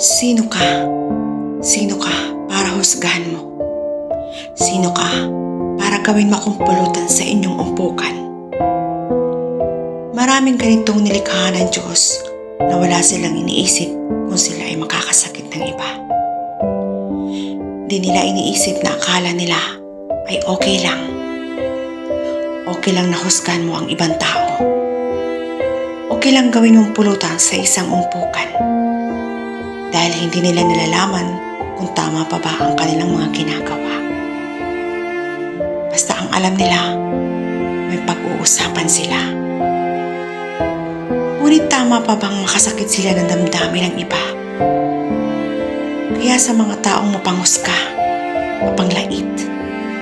Sino ka? Sino ka para husgahan mo? Sino ka para gawin makumpulutan sa inyong umpukan? Maraming ganitong nilikha ng Diyos na wala silang iniisip kung sila ay makakasakit ng iba. Di nila iniisip na akala nila ay okay lang. Okay lang na husgahan mo ang ibang tao. Okay lang gawin mong pulutan sa isang umpukan. Dahil hindi nila nalalaman kung tama pa ba ang kanilang mga ginagawa. Basta ang alam nila, may pag-uusapan sila. Ngunit tama pa bang makasakit sila ng damdamin ng iba? Kaya sa mga taong mapanghusga, mapanglait,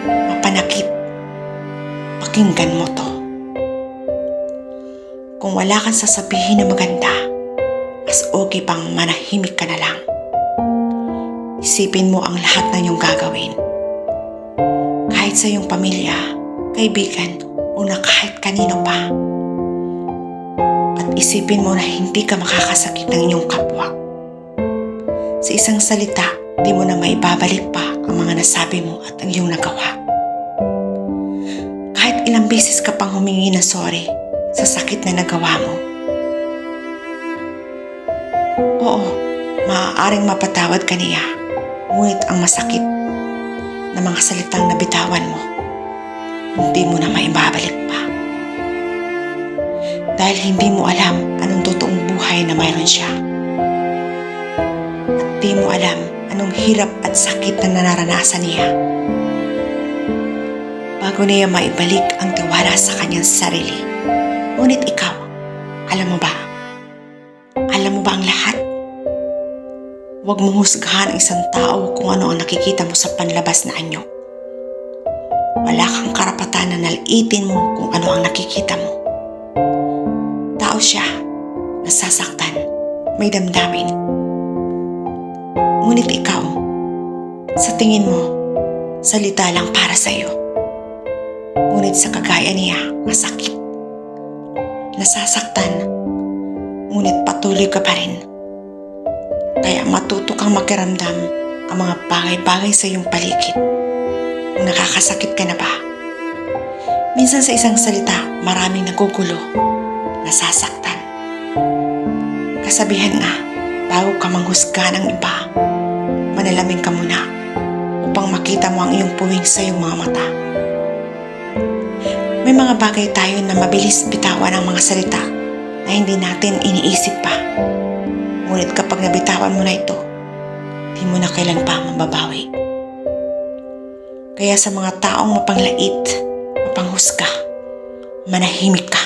mapanakit, pakinggan mo to. Kung wala kang sasabihin na maganda, mas okay pang manahimik ka na lang. Isipin mo ang lahat ng iyong gagawin. Kahit sa iyong pamilya, kaibigan, o na kahit kanino pa. At isipin mo na hindi ka makakasakit ng iyong kapwa. Sa isang salita, di mo na maibabalik pa ang mga nasabi mo at ang iyong nagawa. Kahit ilang beses ka pang humingi ng sorry sa sakit na nagawa mo. Oo, maaaring mapatawad ka niya, ngunit ang masakit na mga salitang nabitawan mo, hindi mo na maibabalik pa. Dahil hindi mo alam anong totoong buhay na mayroon siya. At di mo alam anong hirap at sakit na nararanasan niya. Bago niya maibalik ang tiwala sa kanyang sarili. Ngunit ikaw, alam mo ba? Alam mo ba ang lahat? Huwag mong husgahan ang isang tao kung ano ang nakikita mo sa panlabas na anyo. Wala kang karapatan na naliitin mo kung ano ang nakikita mo. Tao siya, nasasaktan, may damdamin. Ngunit ikaw, sa tingin mo, salita lang para sa iyo. Ngunit sa kagaya niya, masakit. Nasasaktan, ngunit patuloy ka pa rin. Kaya matuto kang makiramdam ang mga bagay-bagay sa iyong paligid. Kung nakakasakit ka na ba? Minsan sa isang salita, maraming nagugulo, nasasaktan. Kasabihan nga, bago ka manghusga ng iba, manalamin ka muna upang makita mo ang iyong puwing sa iyong mga mata. May mga bagay tayo na mabilis bitawan ang mga salita na hindi natin iniisip pa. Ngunit kapag nabitawan mo na ito, di mo na kailan pa mababawi. Kaya sa mga taong mapanglait, mapanghusga, manahimik ka.